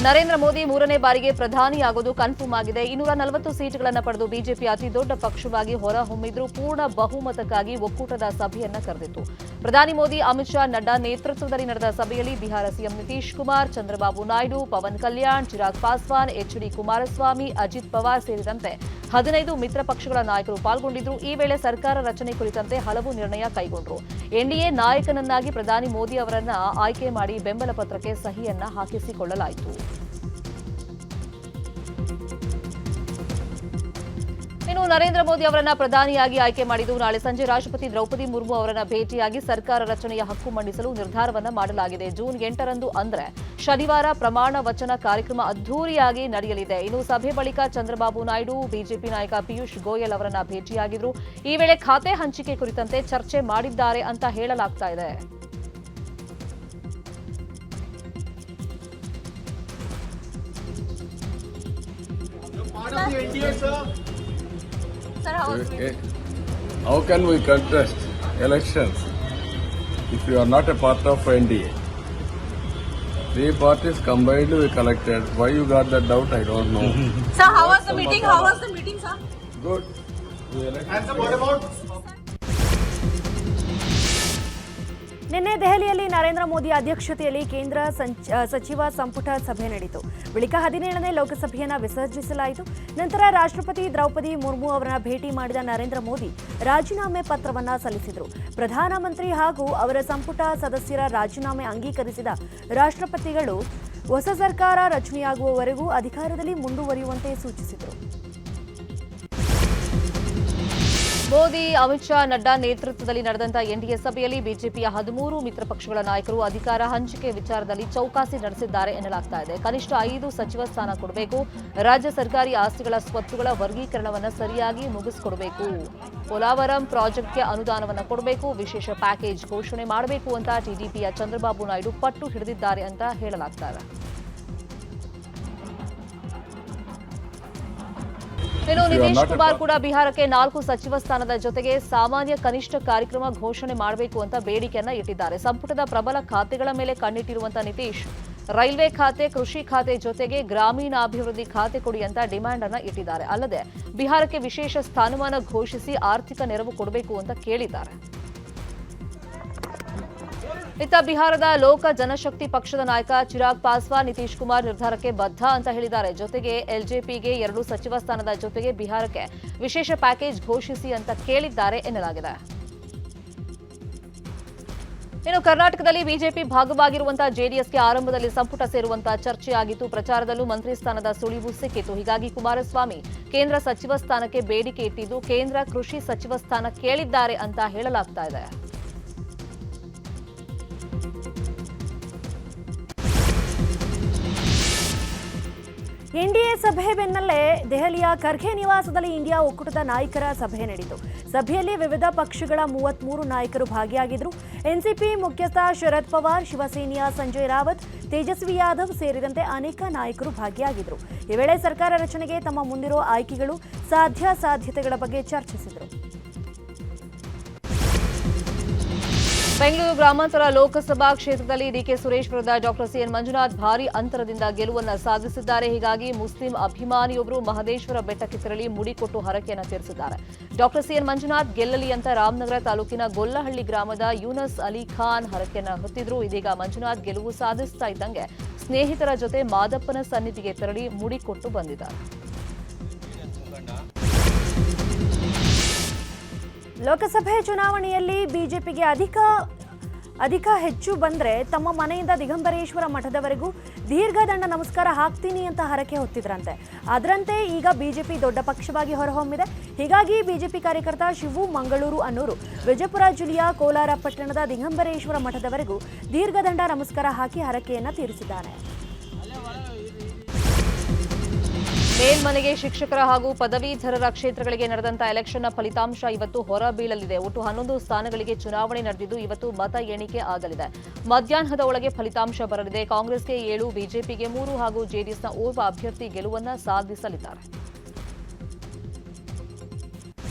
ನರೇಂದ್ರ ಮೋದಿ ಮೂರನೇ ಬಾರಿಗೆ ಪ್ರಧಾನಿಯಾಗೋದು ಕನ್ಫರ್ಮ್ ಆಗಿದೆ. 240 ಸೀಟುಗಳನ್ನು ಪಡೆದು ಬಿಜೆಪಿ ಅತಿ ದೊಡ್ಡ ಪಕ್ಷವಾಗಿ ಹೊರಹೊಮ್ಮಿದ್ರೂ ಪೂರ್ಣ ಬಹುಮತಕ್ಕಾಗಿ ಒಕ್ಕೂಟದ ಸಭೆಯನ್ನ ಕರೆದಿತ್ತು. ಪ್ರಧಾನಿ ಮೋದಿ, ಅಮಿತ್ ಶಾ, ನಡ್ಡಾ ನೇತೃತ್ವದಲ್ಲಿ ನಡೆದ ಸಭೆಯಲ್ಲಿ ಬಿಹಾರ ಸಿಎಂ ನಿತೀಶ್ ಕುಮಾರ್, ಚಂದ್ರಬಾಬು ನಾಯ್ಡು, ಪವನ್ ಕಲ್ಯಾಣ್, ಚಿರಾಗ್ ಪಾಸ್ವಾನ್, ಎಚ್ಡಿ ಕುಮಾರಸ್ವಾಮಿ, ಅಜಿತ್ ಪವಾರ್ ಸೇರಿದಂತೆ 15 ಮಿತ್ರ ಪಕ್ಷಗಳ ನಾಯಕರು ಪಾಲ್ಗೊಂಡಿದ್ರು. ಈ ವೇಳೆ ಸರ್ಕಾರ ರಚನೆ ಕುರಿತಂತೆ ಹಲವು ನಿರ್ಣಯ ಕೈಗೊಂಡರು. ಎನ್ಡಿಎ ನಾಯಕನನ್ನಾಗಿ ಪ್ರಧಾನಿ ಮೋದಿ ಅವರನ್ನ ಆಯ್ಕೆ ಮಾಡಿ ಬೆಂಬಲ ಪತ್ರಕ್ಕೆ ಸಹಿಯನ್ನ ಹಾಕಿಸಿಕೊಳ್ಳಲಾಯಿತು. ಇನ್ನು ನರೇಂದ್ರ ಮೋದಿ ಅವರನ್ನ ಪ್ರಧಾನಿಯಾಗಿ ಆಯ್ಕೆ ಮಾಡಿದ್ದು ನಾಳೆ ಸಂಜೆ ರಾಷ್ಟ್ರಪತಿ ದ್ರೌಪದಿ ಮುರ್ಮು ಅವರನ್ನ ಭೇಟಿಯಾಗಿ ಸರ್ಕಾರ ರಚನೆಯ ಹಕ್ಕು ಮಂಡಿಸಲು ನಿರ್ಧಾರವನ್ನ ಮಾಡಲಾಗಿದೆ. ಜೂನ್ 8ರಂದು ಅಂದ್ರೆ ಶನಿವಾರ ಪ್ರಮಾಣ ವಚನ ಕಾರ್ಯಕ್ರಮ ಅದ್ದೂರಿಯಾಗಿ ನಡೆಯಲಿದೆ. ಇನ್ನು ಸಭೆ ಬಳಿಕ ಚಂದ್ರಬಾಬು ನಾಯ್ಡು ಬಿಜೆಪಿ ನಾಯಕ ಪಿಯೂಷ್ ಗೋಯಲ್ ಅವರನ್ನ ಭೇಟಿಯಾಗಿದ್ರು. ಈ ವೇಳೆ ಖಾತೆ ಹಂಚಿಕೆ ಕುರಿತಂತೆ ಚರ್ಚೆ ಮಾಡಿದ್ದಾರೆ ಅಂತ ಹೇಳಲಾಗ್ತಾ ಇದೆ. How can we contest elections if you are not a part of NDA? Three parties combined we collected. Why you got that doubt? I don't know. Sir, how was the meeting? How was the meeting, sir? Good. We elected. And sir, what about? ನಿನ್ನೆ ದೆಹಲಿಯಲ್ಲಿ ನರೇಂದ್ರ ಮೋದಿ ಅಧ್ಯಕ್ಷತೆಯಲ್ಲಿ ಕೇಂದ್ರ ಸಚಿವ ಸಂಪುಟ ಸಭೆ ನಡೆಯಿತು. ಬಳಿಕ 17ನೇ ಲೋಕಸಭೆಯನ್ನು ವಿಸರ್ಜಿಸಲಾಯಿತು. ನಂತರ ರಾಷ್ಟ್ರಪತಿ ದ್ರೌಪದಿ ಮುರ್ಮು ಅವರನ್ನ ಭೇಟಿ ಮಾಡಿದ ನರೇಂದ್ರ ಮೋದಿ ರಾಜೀನಾಮೆ ಪತ್ರವನ್ನ ಸಲ್ಲಿಸಿದರು. ಪ್ರಧಾನಮಂತ್ರಿ ಹಾಗೂ ಅವರ ಸಂಪುಟ ಸದಸ್ಯರ ರಾಜೀನಾಮೆ ಅಂಗೀಕರಿಸಿದ ರಾಷ್ಟ್ರಪತಿಗಳು ಹೊಸ ಸರ್ಕಾರ ರಚನೆಯಾಗುವವರೆಗೂ ಅಧಿಕಾರದಲ್ಲಿ ಮುಂದುವರಿಯುವಂತೆ ಸೂಚಿಸಿದರು. ಮೋದಿ, ಅಮಿತ್ ಶಾ, ನಡ್ಡಾ ನೇತೃತ್ವದಲ್ಲಿ ನಡೆದಂತ ಎನ್ಡಿಎ ಸಭೆಯಲ್ಲಿ ಬಿಜೆಪಿಯ 13 ಮಿತ್ರ ಪಕ್ಷಗಳ ನಾಯಕರು ಅಧಿಕಾರ ಹಂಚಿಕೆ ವಿಚಾರದಲ್ಲಿ ಚೌಕಾಸಿ ನಡೆಸಿದ್ದಾರೆ ಎನ್ನಲಾಗ್ತಾ ಇದೆ. ಕನಿಷ್ಠ 5 ಸಚಿವ ಸ್ಥಾನ ಕೊಡಬೇಕು, ರಾಜ್ಯ ಸರ್ಕಾರಿ ಆಸ್ತಿಗಳ ಸ್ವತ್ತುಗಳ ವರ್ಗೀಕರಣವನ್ನು ಸರಿಯಾಗಿ ಮುಗಿಸಿಕೊಡಬೇಕು, ಪೋಲಾವರಂ ಪ್ರಾಜೆಕ್ಟ್ಗೆ ಅನುದಾನವನ್ನು ಕೊಡಬೇಕು, ವಿಶೇಷ ಪ್ಯಾಕೇಜ್ ಘೋಷಣೆ ಮಾಡಬೇಕು ಅಂತ ಟಿಡಿಪಿಯ ಚಂದ್ರಬಾಬು ನಾಯ್ಡು ಪಟ್ಟು ಹಿಡಿದಿದ್ದಾರೆ ಅಂತ ಹೇಳಲಾಗ್ತಾ ಇದೆ. ಇನ್ನು ನಿತೀಶ್ ಕುಮಾರ್ ಕೂಡ ಬಿಹಾರಕ್ಕೆ 4 ಸಚಿವ ಸ್ಥಾನದ ಜೊತೆಗೆ ಸಾಮಾನ್ಯ ಕನಿಷ್ಠ ಕಾರ್ಯಕ್ರಮ ಘೋಷಣೆ ಮಾಡಬೇಕು ಅಂತ ಬೇಡಿಕೆಯನ್ನ ಇಟ್ಟಿದ್ದಾರೆ. ಸಂಪುಟದ ಪ್ರಬಲ ಖಾತೆಗಳ ಮೇಲೆ ಕಣ್ಣಿಟ್ಟಿರುವಂತಹ ನಿತೀಶ್ ರೈಲ್ವೆ ಖಾತೆ, ಕೃಷಿ ಖಾತೆ ಜೊತೆಗೆ ಗ್ರಾಮೀಣಾಭಿವೃದ್ಧಿ ಖಾತೆ ಕೊಡಿ ಅಂತ ಡಿಮ್ಯಾಂಡ್ ಅನ್ನ ಇಟ್ಟಿದ್ದಾರೆ. ಅಲ್ಲದೆ ಬಿಹಾರಕ್ಕೆ ವಿಶೇಷ ಸ್ಥಾನಮಾನ ಘೋಷಿಸಿ ಆರ್ಥಿಕ ನೆರವು ಕೊಡಬೇಕು ಅಂತ ಕೇಳಿದ್ದಾರೆ. ಇತ್ತ ಬಿಹಾರದ ಲೋಕ ಜನಶಕ್ತಿ ಪಕ್ಷದ ನಾಯಕ ಚಿರಾಗ್ ಪಾಸ್ವಾನ್ ನಿತೀಶ್ ಕುಮಾರ್ ನಿರ್ಧಾರಕ್ಕೆ ಬದ್ಧ ಅಂತ ಹೇಳಿದ್ದಾರೆ. ಜೊತೆಗೆ ಎಲ್ಜೆಪಿಗೆ 2 ಸಚಿವ ಸ್ಥಾನದ ಜೊತೆಗೆ ಬಿಹಾರಕ್ಕೆ ವಿಶೇಷ ಪ್ಯಾಕೇಜ್ ಘೋಷಿಸಿ ಅಂತ ಕೇಳಿದ್ದಾರೆ ಎನ್ನಲಾಗಿದೆ. ಇನ್ನು ಕರ್ನಾಟಕದಲ್ಲಿ ಬಿಜೆಪಿ ಭಾಗವಾಗಿರುವಂತಹ ಜೆಡಿಎಸ್ಗೆ ಆರಂಭದಲ್ಲಿ ಸಂಪುಟ ಸೇರುವಂತಹ ಚರ್ಚೆಯಾಗಿತ್ತು. ಪ್ರಚಾರದಲ್ಲೂ ಮಂತ್ರಿ ಸ್ಥಾನದ ಸುಳಿವು ಸಿಕ್ಕಿತು. ಹೀಗಾಗಿ ಕುಮಾರಸ್ವಾಮಿ ಕೇಂದ್ರ ಸಚಿವ ಸ್ಥಾನಕ್ಕೆ ಬೇಡಿಕೆ ಇಟ್ಟಿದ್ದು ಕೇಂದ್ರ ಕೃಷಿ ಸಚಿವ ಸ್ಥಾನ ಕೇಳಿದ್ದಾರೆ ಅಂತ ಹೇಳಲಾಗ್ತಾ ಇದೆ. ಎನ್ಡಿಎ ಸಭೆ ಬೆನ್ನಲ್ಲೇ ದೆಹಲಿಯ ಖರ್ಗೆ ನಿವಾಸದಲ್ಲಿ ಇಂಡಿಯಾ ಒಕ್ಕೂಟದ ನಾಯಕರ ಸಭೆ ನಡೆಯಿತು. ಸಭೆಯಲ್ಲಿ ವಿವಿಧ ಪಕ್ಷಗಳ 33 ನಾಯಕರು ಭಾಗಿಯಾಗಿದ್ದರು. ಎನ್ಸಿಪಿ ಮುಖ್ಯಸ್ಥ ಶರದ್ ಪವಾರ್, ಶಿವಸೇನೆಯ ಸಂಜಯ್ ರಾವತ್, ತೇಜಸ್ವಿ ಯಾದವ್ ಸೇರಿದಂತೆ ಅನೇಕ ನಾಯಕರು ಭಾಗಿಯಾಗಿದ್ದರು. ಈ ವೇಳೆ ಸರ್ಕಾರ ರಚನೆಗೆ ತಮ್ಮ ಮುಂದಿರುವ ಆಯ್ಕೆಗಳು, ಸಾಧ್ಯತೆಗಳ ಬಗ್ಗೆ ಚರ್ಚಿಸಿದರು. ಬೆಂಗಳೂರು ಗ್ರಾಮಾಂತರ ಲೋಕಸಭಾ ಕ್ಷೇತ್ರದಲ್ಲಿ ಡಿಕೆ ಸುರೇಶ್ ವಿರುದ್ಧ ಡಾಕ್ಟರ್ ಸಿಎನ್ ಮಂಜುನಾಥ್ ಭಾರೀ ಅಂತರದಿಂದ ಗೆಲುವನ್ನು ಸಾಧಿಸಿದ್ದಾರೆ. ಹೀಗಾಗಿ ಮುಸ್ಲಿಂ ಅಭಿಮಾನಿಯೊಬ್ಬರು ಮಹದೇಶ್ವರ ಬೆಟ್ಟಕ್ಕೆ ತೆರಳಿ ಮುಡಿಕೊಟ್ಟು ಹರಕೆಯನ್ನು ತೀರಿಸಿದ್ದಾರೆ. ಡಾಕ್ಟರ್ ಸಿಎನ್ ಮಂಜುನಾಥ್ ಗೆಲ್ಲಲಿ ಅಂತ ರಾಮನಗರ ತಾಲೂಕಿನ ಗೊಲ್ಲಹಳ್ಳಿ ಗ್ರಾಮದ ಯೂನಸ್ ಅಲಿ ಖಾನ್ ಹರಕೆಯನ್ನು ಹೊತ್ತಿದ್ರು. ಇದೀಗ ಮಂಜುನಾಥ್ ಗೆಲುವು ಸಾಧಿಸ್ತಾ ಇದ್ದಂಗೆ ಸ್ನೇಹಿತರ ಜೊತೆ ಮಾದಪ್ಪನ ಸನ್ನಿಧಿಗೆ ತೆರಳಿ ಮುಡಿಕೊಟ್ಟು ಬಂದಿದ್ದಾರೆ. ಲೋಕಸಭೆ ಚುನಾವಣೆಯಲ್ಲಿ ಬಿಜೆಪಿಗೆ ಅಧಿಕ ಹೆಚ್ಚು ಬಂದ್ರೆ ತಮ್ಮ ಮನೆಯಿಂದ ದಿಗಂಬರೇಶ್ವರ ಮಠದವರೆಗೂ ದೀರ್ಘದಂಡ ನಮಸ್ಕಾರ ಹಾಕ್ತೀನಿ ಅಂತ ಹರಕೆ ಹೊತ್ತಿದ್ರಂತೆ. ಅದರಂತೆ ಈಗ ಬಿಜೆಪಿ ದೊಡ್ಡ ಪಕ್ಷವಾಗಿ ಹೊರಹೊಮ್ಮಿದೆ. ಹೀಗಾಗಿ ಬಿಜೆಪಿ ಕಾರ್ಯಕರ್ತ ಶಿವು ಮಂಗಳೂರು ಅನ್ನೂರು ವಿಜಯಪುರ ಜಿಲ್ಲೆಯ ಕೋಲಾರ ಪಟ್ಟಣದ ದಿಗಂಬರೇಶ್ವರ ಮಠದವರೆಗೂ ದೀರ್ಘದಂಡ ನಮಸ್ಕಾರ ಹಾಕಿ ಹರಕೆಯನ್ನ ತೀರಿಸಿದ್ದಾರೆ. ಮೇಲ್ಮನೆಗೆ ಶಿಕ್ಷಕರ ಹಾಗೂ ಪದವೀಧರರ ಕ್ಷೇತ್ರಗಳಿಗೆ ನಡೆದಂತಹ ಎಲೆಕ್ಷನ್ನ ಫಲಿತಾಂಶ ಇವತ್ತು ಹೊರಬೀಳಲಿದೆ. ಒಟ್ಟು 11 ಸ್ಥಾನಗಳಿಗೆ ಚುನಾವಣೆ ನಡೆದಿದ್ದು ಇವತ್ತು ಮತ ಎಣಿಕೆ ಆಗಲಿದೆ. ಮಧ್ಯಾಹ್ನದ ಒಳಗೆ ಫಲಿತಾಂಶ ಬರಲಿದೆ. ಕಾಂಗ್ರೆಸ್ಗೆ 7, ಬಿಜೆಪಿಗೆ 3 ಹಾಗೂ ಜೆಡಿಎಸ್ನ ಓರ್ವ ಅಭ್ಯರ್ಥಿ ಗೆಲುವನ್ನು ಸಾಧಿಸಲಿದ್ದಾರೆ.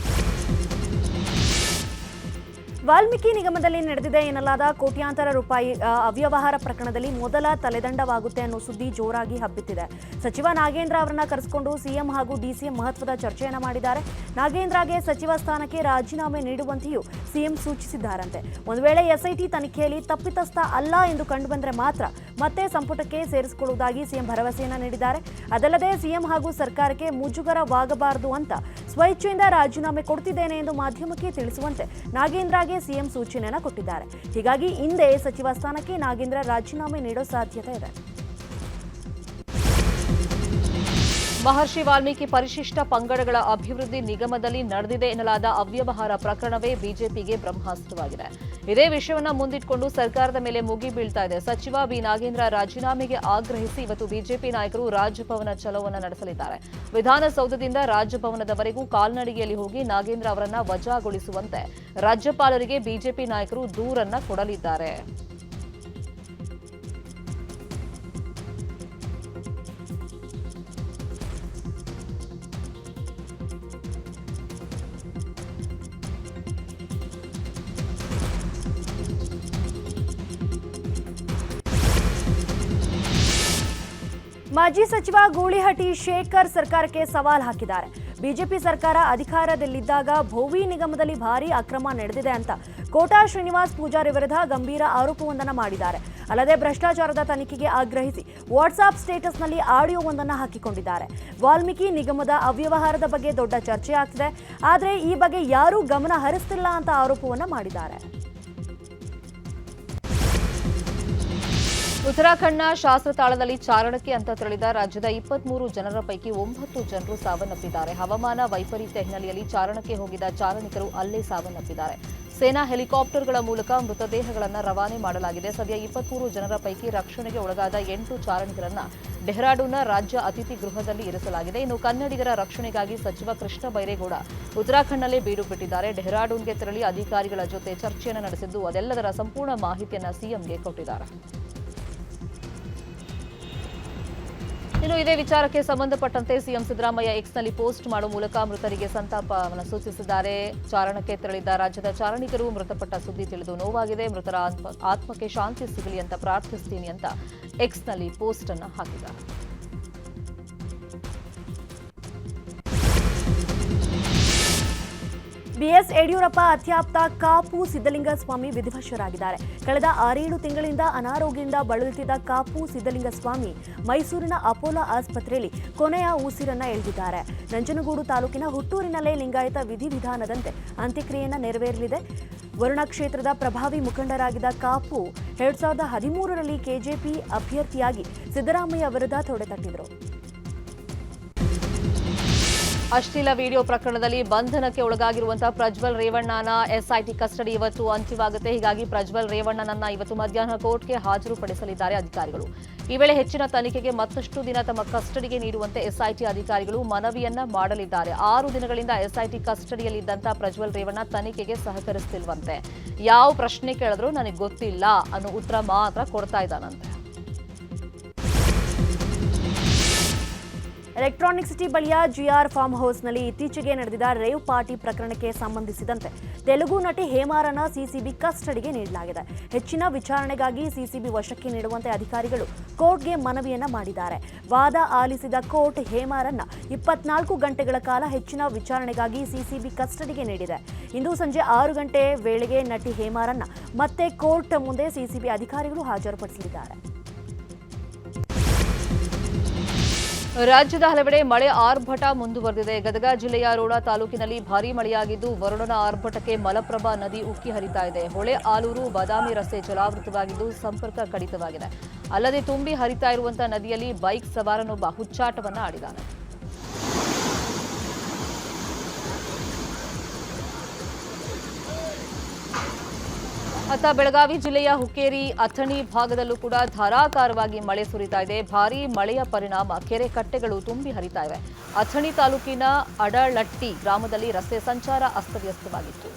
ವಾಲ್ಮೀಕಿ ನಿಗಮದಲ್ಲಿ ನಡೆದಿದೆ ಎನ್ನಲಾದ ಕೋಟ್ಯಾಂತರ ರೂಪಾಯಿ ಅವ್ಯವಹಾರ ಪ್ರಕರಣದಲ್ಲಿ ಮೊದಲ ತಲೆದಂಡವಾಗುತ್ತೆ ಅನ್ನೋ ಸುದ್ದಿ ಜೋರಾಗಿ ಹಬ್ಬಿತ್ತಿದೆ. ಸಚಿವ ನಾಗೇಂದ್ರ ಅವರನ್ನ ಕರೆಸಿಕೊಂಡು ಸಿಎಂ ಹಾಗೂ ಡಿಸಿಎಂ ಮಹತ್ವದ ಚರ್ಚೆಯನ್ನ ಮಾಡಿದ್ದಾರೆ. ನಾಗೇಂದ್ರಗೆ ಸಚಿವ ಸ್ಥಾನಕ್ಕೆ ರಾಜೀನಾಮೆ ನೀಡುವಂತೆಯೂ ಸಿಎಂ ಸೂಚಿಸಿದ್ದಾರಂತೆ. ಒಂದು ವೇಳೆ ಎಸ್ಐಟಿ ತನಿಖೆಯಲ್ಲಿ ತಪ್ಪಿತಸ್ಥ ಅಲ್ಲ ಎಂದು ಕಂಡುಬಂದರೆ ಮಾತ್ರ ಮತ್ತೆ ಸಂಪುಟಕ್ಕೆ ಸೇರಿಸಿಕೊಳ್ಳುವುದಾಗಿ ಸಿಎಂ ಭರವಸೆಯನ್ನ ನೀಡಿದ್ದಾರೆ. ಅದಲ್ಲದೆ ಸಿಎಂ ಹಾಗೂ ಸರ್ಕಾರಕ್ಕೆ ಮುಜುಗರವಾಗಬಾರದು ಅಂತ ಸ್ವಇಚ್ಛೆಯಿಂದ ರಾಜೀನಾಮೆ ಕೊಡ್ತಿದ್ದೇನೆ ಎಂದು ಮಾಧ್ಯಮಕ್ಕೆ ತಿಳಿಸುವಂತೆ ನಾಗೇಂದ್ರಗೆ ಸಿಎಂ ಸೂಚನೆಯನ್ನ ಕೊಟ್ಟಿದ್ದಾರೆ. ಹೀಗಾಗಿ ಇಂದೇ ಸಚಿವ ಸ್ಥಾನಕ್ಕೆ ನಾಗೇಂದ್ರ ರಾಜೀನಾಮೆ ನೀಡೋ ಸಾಧ್ಯತೆ ಇದೆ. ಮಹರ್ಷಿ ವಾಲ್ಮೀಕಿ ಪರಿಶಿಷ್ಟ ಪಂಗಡಗಳ ಅಭಿವೃದ್ಧಿ ನಿಗಮದಲ್ಲಿ ನಡೆದಿದೆ ಎನ್ನಲಾದ ಅವ್ಯವಹಾರ ಪ್ರಕರಣವೇ ಬಿಜೆಪಿಗೆ ಬ್ರಹ್ಮಾಸ್ತ್ರವಾಗಿದೆ. ಇದೇ ವಿಷಯವನ್ನು ಮುಂದಿಟ್ಟುಕೊಂಡು ಸರ್ಕಾರದ ಮೇಲೆ ಮುಗಿ ಬೀಳ್ತಾ ಇದೆ. ಸಚಿವ ಬಿ ನಾಗೇಂದ್ರ ರಾಜೀನಾಮೆಗೆ ಆಗ್ರಹಿಸಿ ಇವತ್ತು ಬಿಜೆಪಿ ನಾಯಕರು ರಾಜಭವನ ಚಲೋವನ್ನು ನಡೆಸಲಿದ್ದಾರೆ. ವಿಧಾನಸೌಧದಿಂದ ರಾಜಭವನದವರೆಗೂ ಕಾಲ್ನಡಿಗೆಯಲ್ಲಿ ಹೋಗಿ ನಾಗೇಂದ್ರ ಅವರನ್ನ ವಜಾಗೊಳಿಸುವಂತೆ ರಾಜ್ಯಪಾಲರಿಗೆ ಬಿಜೆಪಿ ನಾಯಕರು ದೂರನ್ನ ಕೊಡಲಿದ್ದಾರೆ. ಮಾಜಿ ಸಚಿವ ಗೂಳಿಹಟ್ಟಿ ಶೇಖರ್ ಸರ್ಕಾರಕ್ಕೆ ಸವಾಲ್ ಹಾಕಿದ್ದಾರೆ. ಬಿಜೆಪಿ ಸರ್ಕಾರ ಅಧಿಕಾರದಲ್ಲಿದ್ದಾಗ ಭೋವಿ ನಿಗಮದಲ್ಲಿ ಭಾರೀ ಅಕ್ರಮ ನಡೆದಿದೆ ಅಂತ ಕೋಟಾ ಶ್ರೀನಿವಾಸ್ ಪೂಜಾರಿ ವಿರುದ್ಧ ಗಂಭೀರ ಆರೋಪವೊಂದನ್ನು ಮಾಡಿದ್ದಾರೆ. ಅಲ್ಲದೆ ಭ್ರಷ್ಟಾಚಾರದ ತನಿಖೆಗೆ ಆಗ್ರಹಿಸಿ ವಾಟ್ಸ್ಆಪ್ ಸ್ಟೇಟಸ್ನಲ್ಲಿ ಆಡಿಯೋವೊಂದನ್ನು ಹಾಕಿಕೊಂಡಿದ್ದಾರೆ. ವಾಲ್ಮೀಕಿ ನಿಗಮದ ಅವ್ಯವಹಾರದ ಬಗ್ಗೆ ದೊಡ್ಡ ಚರ್ಚೆ ಆಗ್ತಿದೆ, ಆದರೆ ಈ ಬಗ್ಗೆ ಯಾರೂ ಗಮನ ಹರಿಸ್ತಿಲ್ಲ ಅಂತ ಆರೋಪವನ್ನು ಮಾಡಿದ್ದಾರೆ. ಉತ್ತರಾಖಂಡ್ನ ಶಾಸ್ತ್ರತಾಳದಲ್ಲಿ ಚಾರಣಕ್ಕೆ ಅಂತ ತೆರಳಿದ ರಾಜ್ಯದ 23 ಜನರ ಪೈಕಿ 9 ಜನರು ಸಾವನ್ನಪ್ಪಿದ್ದಾರೆ. ಹವಾಮಾನ ವೈಪರೀತ್ಯ ಹಿನ್ನೆಲೆಯಲ್ಲಿ ಚಾರಣಕ್ಕೆ ಹೋಗಿದ್ದ ಚಾರಣಿಕರು ಅಲ್ಲೇ ಸಾವನ್ನಪ್ಪಿದ್ದಾರೆ. ಸೇನಾ ಹೆಲಿಕಾಪ್ಟರ್ಗಳ ಮೂಲಕ ಮೃತದೇಹಗಳನ್ನು ರವಾನೆ ಮಾಡಲಾಗಿದೆ. ಸದ್ಯ 23 ಜನರ ಪೈಕಿ ರಕ್ಷಣೆಗೆ ಒಳಗಾದ 8 ಚಾರಣಿಕರನ್ನ ಡೆಹ್ರಾಡೂನ್ನ ರಾಜ್ಯ ಅತಿಥಿ ಗೃಹದಲ್ಲಿ ಇರಿಸಲಾಗಿದೆ. ಇನ್ನು ಕನ್ನಡಿಗರ ರಕ್ಷಣೆಗಾಗಿ ಸಚಿವ ಕೃಷ್ಣ ಬೈರೇಗೌಡ ಉತ್ತರಾಖಂಡ್ನಲ್ಲೇ ಬೀಡು ಬಿಟ್ಟಿದ್ದಾರೆ. ಡೆಹ್ರಾಡೂನ್ಗೆ ತೆರಳಿ ಅಧಿಕಾರಿಗಳ ಜೊತೆ ಚರ್ಚೆಯನ್ನು ನಡೆಸಿದ್ದು ಅದೆಲ್ಲದರ ಸಂಪೂರ್ಣ ಮಾಹಿತಿಯನ್ನು ಸಿಎಂಗೆ ಕೊಟ್ಟಿದ್ದಾರೆ. ಇನ್ನು ಇದೇ ವಿಚಾರಕ್ಕೆ ಸಂಬಂಧಪಟ್ಟಂತೆ ಸಿಎಂ ಸಿದ್ದರಾಮಯ್ಯ ಎಕ್ಸ್ನಲ್ಲಿ ಪೋಸ್ಟ್ ಮಾಡುವ ಮೂಲಕ ಮೃತರಿಗೆ ಸಂತಾಪವನ್ನು ಸೂಚಿಸಿದ್ದಾರೆ. ಚಾರಣಕ್ಕೆ ತೆರಳಿದ್ದ ರಾಜ್ಯದ ಚಾರಣಿಕರು ಮೃತಪಟ್ಟ ಸುದ್ದಿ ತಿಳಿದು ನೋವಾಗಿದೆ. ಮೃತರ ಆತ್ಮಕ್ಕೆ ಶಾಂತಿ ಸಿಗಲಿ ಅಂತ ಪ್ರಾರ್ಥಿಸ್ತೀನಿ ಅಂತ ಎಕ್ಸ್ನಲ್ಲಿ ಪೋಸ್ಟ್ ಅನ್ನು ಹಾಕಿದ್ದಾರೆ. ಬಿಎಸ್ ಯಡಿಯೂರಪ್ಪ ಅತ್ಯಾಪ್ತ ಕಾಪು ಸಿದ್ದಲಿಂಗಸ್ವಾಮಿ ವಿಧಿವಶರಾಗಿದ್ದಾರೆ. ಕಳೆದ 6-7 ತಿಂಗಳಿಂದ ಅನಾರೋಗ್ಯದಿಂದ ಬಳಲುತ್ತಿದ್ದ ಕಾಪು ಸಿದ್ದಲಿಂಗಸ್ವಾಮಿ ಮೈಸೂರಿನ ಅಪೋಲೋ ಆಸ್ಪತ್ರೆಯಲ್ಲಿ ಕೊನೆಯ ಉಸಿರನ್ನ ಎಳೆದಿದ್ದಾರೆ. ನಂಜನಗೂಡು ತಾಲೂಕಿನ ಹುಟ್ಟೂರಿನಲ್ಲೇ ಲಿಂಗಾಯತ ವಿಧಿವಿಧಾನದಂತೆ ಅಂತ್ಯಕ್ರಿಯೆಯನ್ನು ನೆರವೇರಲಿದೆ. ವರುಣ ಕ್ಷೇತ್ರದ ಪ್ರಭಾವಿ ಮುಖಂಡರಾಗಿದ್ದ ಕಾಪು 2013ರಲ್ಲಿ ಕೆಜೆಪಿ ಅಭ್ಯರ್ಥಿಯಾಗಿ ಸಿದ್ದರಾಮಯ್ಯ ವಿರುದ್ಧ ತೊಡೆತಟ್ಟಿದ್ರು. ಅಶ್ಲೀಲ ವಿಡಿಯೋ ಪ್ರಕರಣದಲ್ಲಿ ಬಂಧನಕ್ಕೆ ಒಳಗಾಗಿರುವಂತಹ ಪ್ರಜ್ವಲ್ ರೇವಣ್ಣನ ಎಸ್ಐಟಿ ಕಸ್ಟಡಿ ಇವತ್ತು ಅಂತ್ಯವಾಗುತ್ತೆ. ಹೀಗಾಗಿ ಪ್ರಜ್ವಲ್ ರೇವಣ್ಣನನ್ನ ಇವತ್ತು ಮಧ್ಯಾಹ್ನ ಕೋರ್ಟ್ಗೆ ಹಾಜರುಪಡಿಸಲಿದ್ದಾರೆ ಅಧಿಕಾರಿಗಳು. ಈ ವೇಳೆ ಹೆಚ್ಚಿನ ತನಿಖೆಗೆ ಮತ್ತಷ್ಟು ದಿನ ತಮ್ಮ ಕಸ್ಟಡಿಗೆ ನೀಡುವಂತೆ ಎಸ್ಐಟಿ ಅಧಿಕಾರಿಗಳು ಮನವಿಯನ್ನ ಮಾಡಲಿದ್ದಾರೆ. 6 ದಿನಗಳಿಂದ ಎಸ್ಐಟಿ ಕಸ್ಟಡಿಯಲ್ಲಿದ್ದಂತಹ ಪ್ರಜ್ವಲ್ ರೇವಣ್ಣ ತನಿಖೆಗೆ ಸಹಕರಿಸುತ್ತಿಲ್ವಂತೆ. ಯಾವ ಪ್ರಶ್ನೆ ಕೇಳಿದ್ರೂ ನನಗೆ ಗೊತ್ತಿಲ್ಲ ಅನ್ನೋ ಉತ್ತರ ಮಾತ್ರ ಕೊಡ್ತಾ ಇದ್ದಾನಂತೆ. ಎಲೆಕ್ಟ್ರಾನಿಕ್ ಸಿಟಿ ಬಳಿಯ ಜಿಆರ್ ಫಾರ್ಮ್ ಹೌಸ್ನಲ್ಲಿ ಇತ್ತೀಚೆಗೆ ನಡೆದಿದ್ದ ರೇವ್ ಪಾರ್ಟಿ ಪ್ರಕರಣಕ್ಕೆ ಸಂಬಂಧಿಸಿದಂತೆ ತೆಲುಗು ನಟಿ ಹೇಮಾರನ್ನ ಸಿಸಿಬಿ ಕಸ್ಟಡಿಗೆ ನೀಡಲಾಗಿದೆ. ಹೆಚ್ಚಿನ ವಿಚಾರಣೆಗಾಗಿ ಸಿಸಿಬಿ ವಶಕ್ಕೆ ನೀಡುವಂತೆ ಅಧಿಕಾರಿಗಳು ಕೋರ್ಟ್ಗೆ ಮನವಿಯನ್ನ ಮಾಡಿದ್ದಾರೆ. ವಾದ ಆಲಿಸಿದ ಕೋರ್ಟ್ ಹೇಮಾರನ್ನ 24 ಗಂಟೆಗಳ ಕಾಲ ಹೆಚ್ಚಿನ ವಿಚಾರಣೆಗಾಗಿ ಸಿಸಿಬಿ ಕಸ್ಟಡಿಗೆ ನೀಡಿದೆ. ಇಂದು ಸಂಜೆ 6 ಗಂಟೆ ವೇಳೆಗೆ ನಟಿ ಹೇಮಾರನ್ನ ಮತ್ತೆ ಕೋರ್ಟ್ ಮುಂದೆ ಸಿಸಿಬಿ ಅಧಿಕಾರಿಗಳು ಹಾಜರುಪಡಿಸಲಿದ್ದಾರೆ. ರಾಜ್ಯದ ಹಲವೆಡೆ ಮಳೆ ಆರ್ಭಟ ಮುಂದುವರೆದಿದೆ. ಗದಗ ಜಿಲ್ಲೆಯ ರೋಣ ತಾಲೂಕಿನಲ್ಲಿ ಭಾರೀ ಮಳೆಯಾಗಿದ್ದು ವರುಣನ ಆರ್ಭಟಕ್ಕೆ ಮಲಪ್ರಭಾ ನದಿ ಉಕ್ಕಿ ಹರಿತಾ ಇದೆ. ಹೊಳೆ ಆಲೂರು ಬಾದಾಮಿ ರಸ್ತೆ ಜಲಾವೃತವಾಗಿದ್ದು ಸಂಪರ್ಕ ಕಡಿತವಾಗಿದೆ. ಅಲ್ಲದೆ ತುಂಬಿ ಹರಿತಾ ಇರುವಂತಹ ನದಿಯಲ್ಲಿ ಬೈಕ್ ಸವಾರನೊಬ್ಬ ಹುಚ್ಚಾಟವನ್ನ ಆಡಿದ್ದಾನೆ. ಅತ್ತ ಬೆಳಗಾವಿ ಜಿಲ್ಲೆಯ ಹುಕ್ಕೇರಿ ಅಥಣಿ ಭಾಗದಲ್ಲೂ ಕೂಡ ಧಾರಾಕಾರವಾಗಿ ಮಳೆ ಸುರಿತಾ ಇದೆ. ಭಾರೀ ಮಳೆಯ ಪರಿಣಾಮ ಕೆರೆ ಕಟ್ಟೆಗಳು ತುಂಬಿ ಹರಿತಾ ಇವೆ. ಅಥಣಿ ತಾಲೂಕಿನ ಅಡಳಟ್ಟಿ ಗ್ರಾಮದಲ್ಲಿ ರಸ್ತೆ ಸಂಚಾರ ಅಸ್ತವ್ಯಸ್ತವಾಗಿತ್ತು.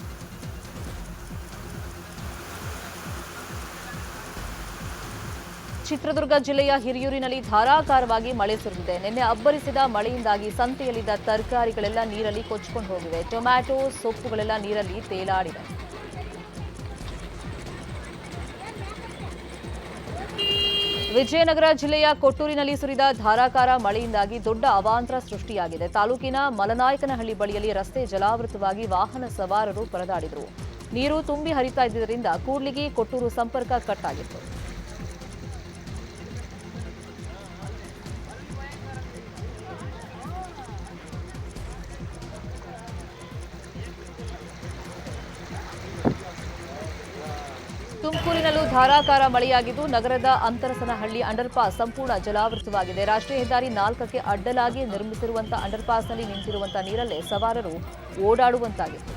ಚಿತ್ರದುರ್ಗ ಜಿಲ್ಲೆಯ ಹಿರಿಯೂರಿನಲ್ಲಿ ಧಾರಾಕಾರವಾಗಿ ಮಳೆ ಸುರಿದಿದೆ. ನಿನ್ನೆ ಅಬ್ಬರಿಸಿದ ಮಳೆಯಿಂದಾಗಿ ಸಂತೆಯಲ್ಲಿದ್ದ ತರಕಾರಿಗಳೆಲ್ಲ ನೀರಲ್ಲಿ ಕೊಚ್ಚಿಕೊಂಡು ಹೋಗಿವೆ. ಟೊಮ್ಯಾಟೊ, ಸೊಪ್ಪುಗಳೆಲ್ಲ ನೀರಲ್ಲಿ ತೇಲಾಡಿವೆ. ವಿಜಯನಗರ ಜಿಲ್ಲೆಯ ಕೊಟ್ಟೂರಿನಲ್ಲಿ ಸುರಿದ ಧಾರಾಕಾರ ಮಳೆಯಿಂದಾಗಿ ದೊಡ್ಡ ಅವಾಂತರ ಸೃಷ್ಟಿಯಾಗಿದೆ. ತಾಲೂಕಿನ ಮಲನಾಯಕನಹಳ್ಳಿ ಬಳಿಯಲ್ಲಿ ರಸ್ತೆ ಜಲಾವೃತವಾಗಿ ವಾಹನ ಸವಾರರು ಪರದಾಡಿದರು. ನೀರು ತುಂಬಿ ಹರಿತಾ ಇದ್ದುದರಿಂದ ಕೂಡ್ಲಿಗಿ ಕೊಟ್ಟೂರು ಸಂಪರ್ಕ ಕಟ್ ಆಗಿತ್ತು. ತುಮಕೂರಿನಲ್ಲೂ ಧಾರಾಕಾರ ಮಳೆಯಾಗಿದ್ದು ನಗರದ ಅಂತರಸನಹಳ್ಳಿ ಅಂಡರ್ಪಾಸ್ ಸಂಪೂರ್ಣ ಜಲಾವೃತವಾಗಿದೆ. ರಾಷ್ಟ್ರೀಯ ಹೆದ್ದಾರಿ 4ಕ್ಕೆ ಅಡ್ಡಲಾಗಿ ನಿರ್ಮಿಸಿರುವಂತಹ ಅಂಡರ್ಪಾಸ್ನಲ್ಲಿ ನಿಂತಿರುವಂತಹ ನೀರಲ್ಲೇ ಸವಾರರು ಓಡಾಡುವಂತಾಗಿತ್ತು.